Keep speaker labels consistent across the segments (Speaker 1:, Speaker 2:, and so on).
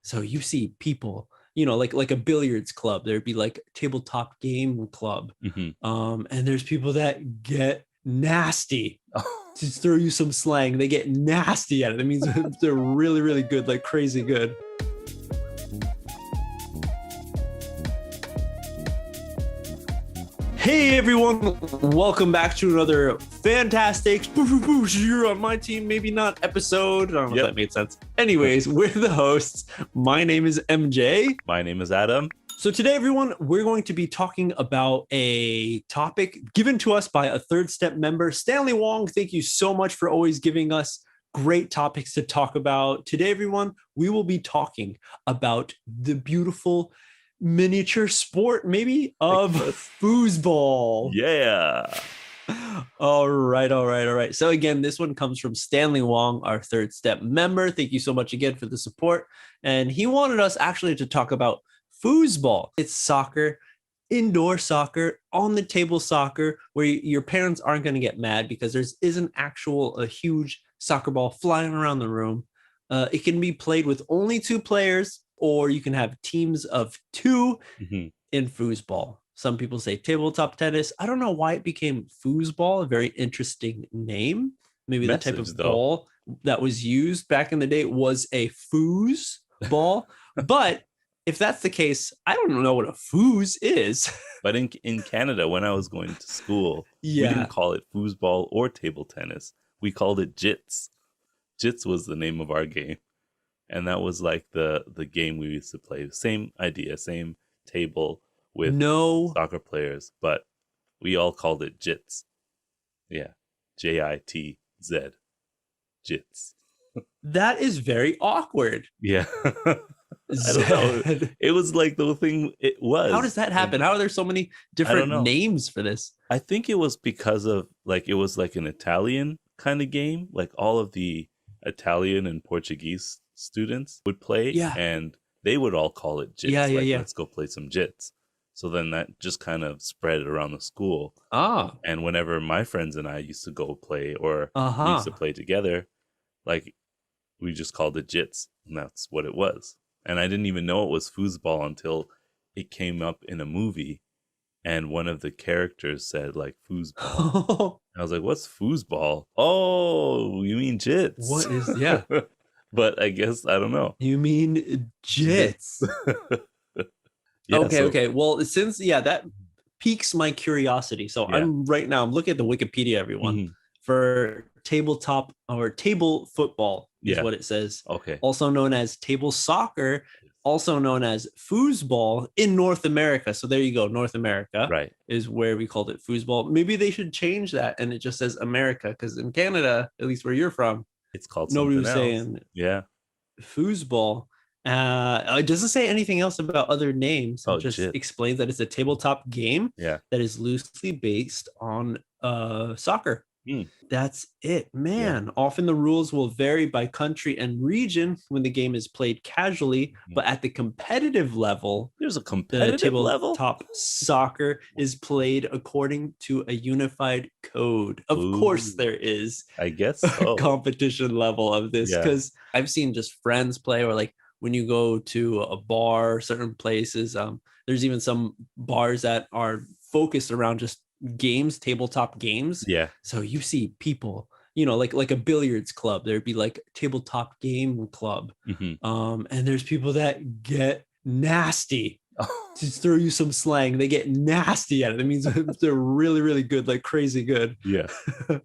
Speaker 1: So you see people, like a billiards club. There'd be like tabletop game club. And there's people that get nasty. To throw you some slang, they get nasty at it. That means they're really, really good, like crazy good. Hey everyone, welcome back to another fantastic you're on my team, maybe not episode. I don't know if that made sense. Anyways, we're the hosts. My name is MJ.
Speaker 2: My name is Adam.
Speaker 1: So today, everyone, we're going to be talking about a topic given to us by a Third Step member, Stanley Wong. Thank you so much for always giving us great topics to talk about. Today, everyone, we will be talking about the beautiful miniature sport, maybe, of foosball.
Speaker 2: Yeah.
Speaker 1: All right. So again, this one comes from Stanley Wong, our Third Step member. Thank you so much again for the support. And he wanted us actually to talk about foosball. It's soccer, indoor soccer, on the table soccer, where your parents aren't going to get mad because there isn't a huge soccer ball flying around the room. It can be played with only two players, or you can have teams of two in foosball. Some people say tabletop tennis. I don't know why it became foosball, a very interesting name. Maybe the type of ball that was used back in the day was a foosball. But if that's the case, I don't know what a foos is.
Speaker 2: But in Canada, when I was going to school, we didn't call it foosball or table tennis. We called it jits. Jits was the name of our game. And that was like the game we used to play. Same idea, same table with soccer players, but we all called it jits. Yeah. JITZ. Jits.
Speaker 1: That is very awkward.
Speaker 2: Yeah. I don't know. It was like the thing it was.
Speaker 1: How does that happen? How are there so many different names for this?
Speaker 2: I think it was because of it was like an Italian kind of game. Like all of the Italian and Portuguese students would play, and they would all call it jits. Let's go play some jits. So then that just kind of spread around the school. And whenever my friends and I used to go play or used to play together, like we just called it jits, and that's what it was. And I didn't even know it was foosball until it came up in a movie, and one of the characters said like foosball. I was like, "What's foosball?" Oh, you mean jits?
Speaker 1: What is
Speaker 2: But I guess I don't know.
Speaker 1: You mean jits? Okay. Well, since that piques my curiosity. So I'm looking at the Wikipedia, everyone, for tabletop or table football is what it says.
Speaker 2: Okay.
Speaker 1: Also known as table soccer, also known as foosball in North America. So there you go, North America is where we called it foosball. Maybe they should change that and it just says America, because in Canada, at least where you're from,
Speaker 2: it's called
Speaker 1: nobody was
Speaker 2: else.
Speaker 1: saying foosball. It doesn't say anything else about other names. It just explains that it's a tabletop game that is loosely based on soccer. That's it, man. Often the rules will vary by country and region when the game is played casually, but at the competitive level,
Speaker 2: there's a competitive level.
Speaker 1: Tabletop soccer is played according to a unified code. Of course, there is.
Speaker 2: I guess
Speaker 1: a competition level of this, because I've seen just friends play, or like when you go to a bar, certain places. There's even some bars that are focused around just tabletop games. So you see people, like a billiards club. There'd be like tabletop game club. And there's people that get nasty. To throw you some slang, they get nasty at it. That means they're really, really good, like crazy good.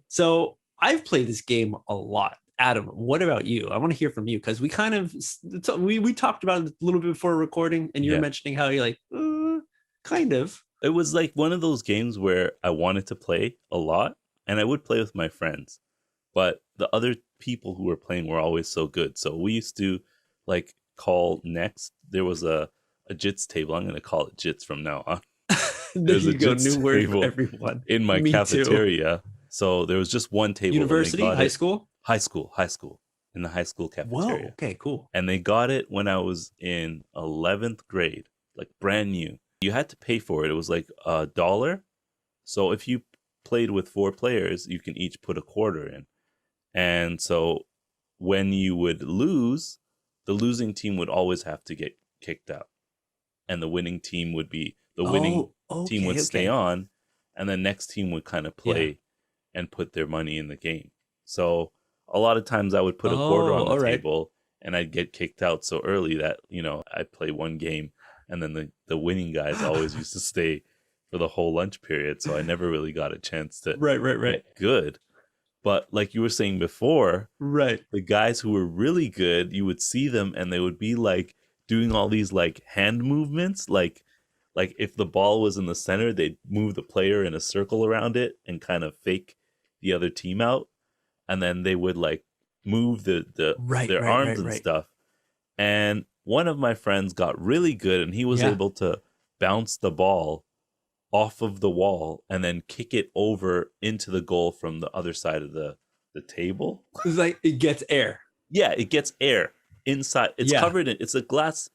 Speaker 1: So I've played this game a lot. Adam, what about you? I want to hear from you, because we kind of we talked about it a little bit before recording, and you were mentioning how you're like, kind of.
Speaker 2: It was like one of those games where I wanted to play a lot, and I would play with my friends, but the other people who were playing were always so good. So we used to like call next. There was a jits table. I'm going to call it jits from now on.
Speaker 1: There's a new word for everyone.
Speaker 2: In my cafeteria. Too. So there was just one table.
Speaker 1: University, high school?
Speaker 2: High school. In the high school cafeteria.
Speaker 1: Whoa, okay, cool.
Speaker 2: And they got it when I was in 11th grade, like brand new. You had to pay for it. It was like $1. So if you played with 4 players, you can each put a quarter in. And so when you would lose, the losing team would always have to get kicked out, and the winning team would team would stay on, and the next team would kind of play and put their money in the game. So a lot of times I would put a quarter on the table, and I'd get kicked out so early that, I'd play one game, and then the winning guys always used to stay for the whole lunch period. So I never really got a chance to get good. But like you were saying before, the guys who were really good, you would see them and they would be like doing all these like hand movements. Like if the ball was in the center, they'd move the player in a circle around it and kind of fake the other team out. And then they would like move their arms and stuff. And one of my friends got really good, and he was able to bounce the ball off of the wall and then kick it over into the goal from the other side of the table.
Speaker 1: It's like it gets air.
Speaker 2: Yeah, it gets air inside. It's covered in, it's a glass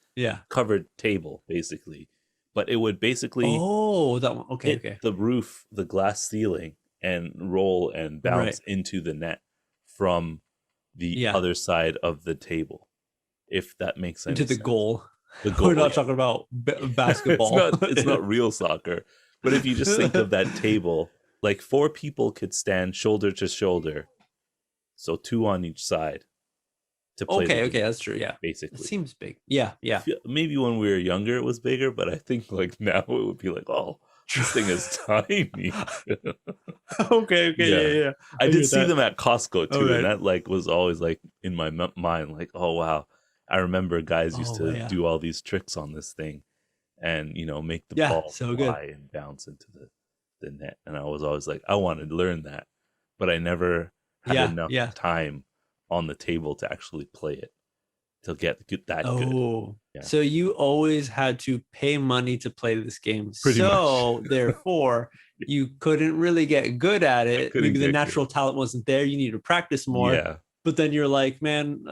Speaker 2: covered table basically, but it would basically
Speaker 1: that one.
Speaker 2: Hit the roof, the glass ceiling, and roll and bounce into the net from the other side of the table, if that makes sense.
Speaker 1: Into the goal. We're not talking about basketball.
Speaker 2: It's not real soccer. But if you just think of that table, like 4 people could stand shoulder to shoulder, so 2 on each side to play.
Speaker 1: Okay, that's true. Yeah,
Speaker 2: basically,
Speaker 1: it seems big. Yeah.
Speaker 2: Maybe when we were younger, it was bigger, but I think like now it would be like, this thing is tiny.
Speaker 1: Okay, yeah.
Speaker 2: I did see them at Costco too, and that like was always like in my mind, like, oh wow, I remember guys used to do all these tricks on this thing, and make the ball fly and bounce into the net. And I was always like, I wanted to learn that, but I never had enough time on the table to actually play it to get that good. Yeah.
Speaker 1: So you always had to pay money to play this game.
Speaker 2: Pretty much.
Speaker 1: Therefore, you couldn't really get good at it. Maybe the natural talent wasn't there. You needed to practice more.
Speaker 2: Yeah.
Speaker 1: But then you're like, man,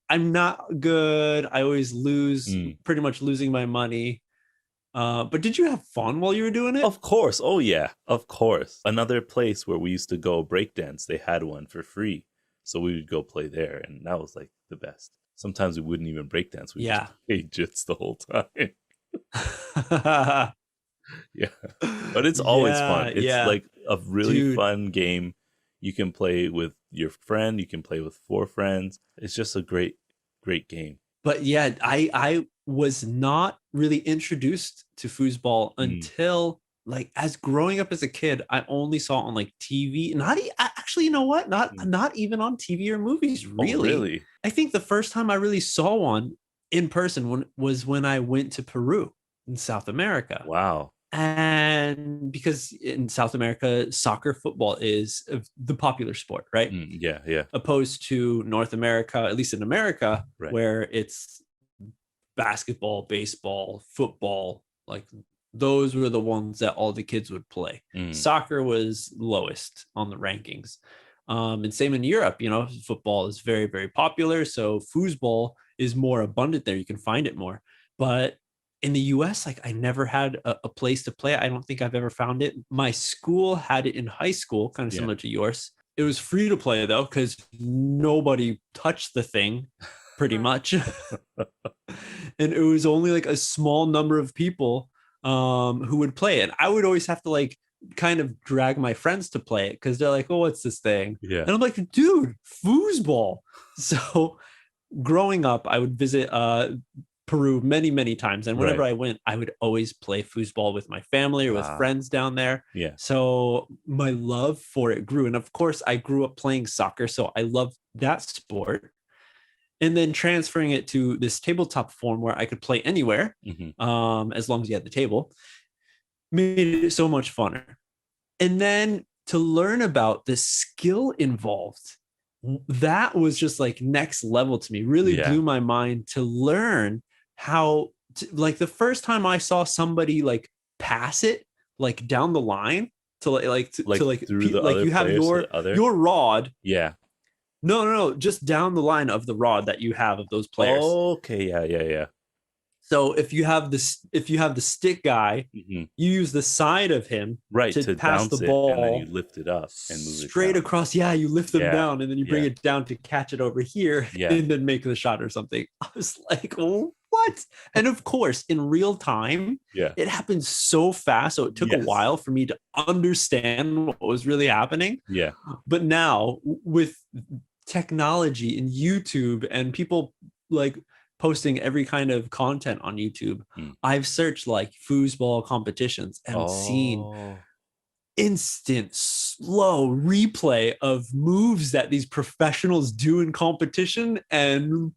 Speaker 1: I'm not good. I always lose, pretty much losing my money. But did you have fun while you were doing it?
Speaker 2: Of course. Oh, yeah. Of course. Another place where we used to go breakdance, they had one for free. So we would go play there. And that was like the best. Sometimes we wouldn't even breakdance. We just played jits the whole time. But it's always fun. It's like a really fun game. You can play with your friend. You can play with 4 friends. It's just a great game.
Speaker 1: But yeah, I was not really introduced to foosball until like as growing up as a kid. I only saw it on like TV. Actually, you know what? Not even on TV or movies. Really?
Speaker 2: Oh, really?
Speaker 1: I think the first time I really saw one in person was when I went to Peru in South America.
Speaker 2: Wow.
Speaker 1: And because in South America, football is the popular sport, right?
Speaker 2: Yeah.
Speaker 1: Opposed to North America, at least in America, where it's basketball, baseball, football, like those were the ones that all the kids would play. Soccer was lowest on the rankings. And same in Europe, football is very, very popular. So foosball is more abundant there. You can find it more. But in the US, like I never had a place to play. I don't think I've ever found it. My school had it in high school, kind of similar to yours. It was free to play though, because nobody touched the thing pretty much. And it was only like a small number of people who would play it. I would always have to like kind of drag my friends to play it because they're like, oh, what's this thing?
Speaker 2: Yeah.
Speaker 1: And I'm like, dude, foosball. So growing up, I would visit Peru many times, and whenever I went, I would always play foosball with my family or with friends down there. So my love for it grew, and of course I grew up playing soccer, so I loved that sport. And then transferring it to this tabletop form where I could play anywhere, as long as you had the table, made it so much funner. And then to learn about the skill involved, that was just like next level to me. Really blew my mind to learn how like the first time I saw somebody like pass it like down the line to you have your rod. No, just down the line of the rod that you have of those players.
Speaker 2: Okay, yeah.
Speaker 1: So if you have the stick guy, you use the side of him to pass the ball,
Speaker 2: and then you lift it up and move
Speaker 1: straight
Speaker 2: it
Speaker 1: across. Yeah, you lift them down, and then you bring it down to catch it over here, and then make the shot or something. I was like, oh, what? And of course, in real time, it happened so fast, so it took a while for me to understand what was really happening.
Speaker 2: Yeah.
Speaker 1: But now with technology and YouTube and people like posting every kind of content on YouTube, I've searched like foosball competitions and seen instant slow replay of moves that these professionals do in competition, and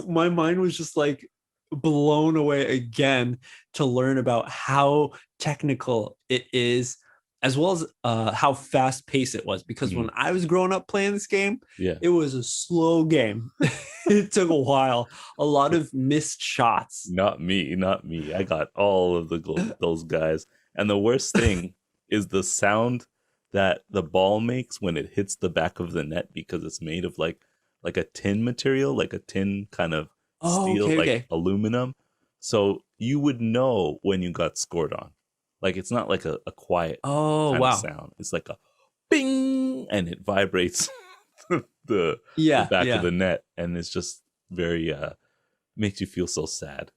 Speaker 1: my mind was just like blown away again to learn about how technical it is, as well as how fast paced it was, because when I was growing up playing this game, it was a slow game. It took a while, a lot of missed shots.
Speaker 2: Not me. I got all of those guys. And the worst thing is the sound that the ball makes when it hits the back of the net, because it's made of like a tin material, like a tin kind of steel, aluminum. So you would know when you got scored on. Like, it's not like a quiet kind of sound. It's like a bing, and it vibrates the back of the net, and it's just very makes you feel so sad.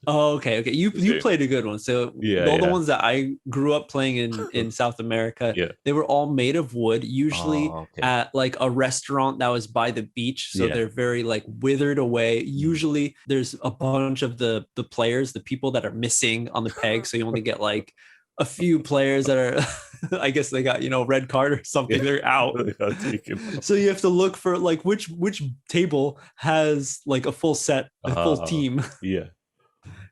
Speaker 1: Okay. You played a good one. So all the ones that I grew up playing in South America, they were all made of wood, usually at like a restaurant that was by the beach. So they're very like withered away. Usually there's a bunch of the players, the people that are missing on the peg. So you only get like a few players that are, I guess they got, red card or something. They're out. So you have to look for like which table has like a full set, a full team.
Speaker 2: Yeah.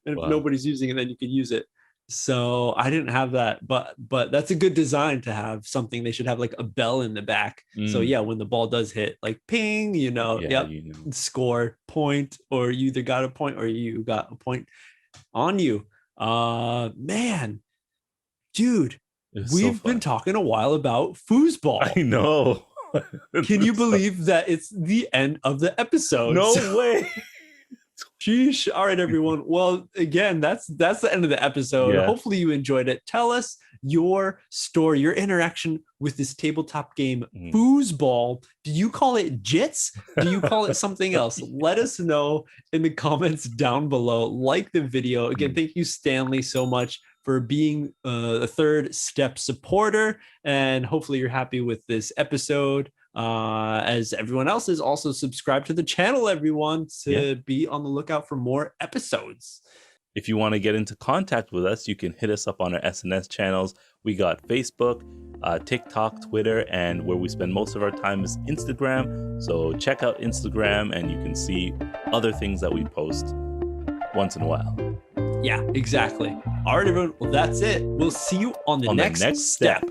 Speaker 1: And if nobody's using it, then you could use it. So I didn't have that, but that's a good design to have something. They should have like a bell in the back. So when the ball does hit, like ping, score, point, or you either got a point or you got a point on you. Man, dude, we've been talking a while about foosball.
Speaker 2: I know.
Speaker 1: Can you believe that it's the end of the episode?
Speaker 2: No way.
Speaker 1: Sheesh. All right, everyone. Well, again, that's the end of the episode. Yeah. Hopefully you enjoyed it. Tell us your story, your interaction with this tabletop game, foosball. Do you call it jits? Do you call it something else? Let us know in the comments down below. Like the video. Again, thank you, Stanley, so much for being a third step supporter. And hopefully you're happy with this episode. As everyone else is, also subscribe to the channel, everyone, to be on the lookout for more episodes.
Speaker 2: If you want to get into contact with us, you can hit us up on our SNS channels. We got Facebook, TikTok, Twitter, and where we spend most of our time is Instagram. So check out Instagram and you can see other things that we post once in a while.
Speaker 1: Yeah, exactly. All right, everyone. Well, that's it. We'll see you on the next step.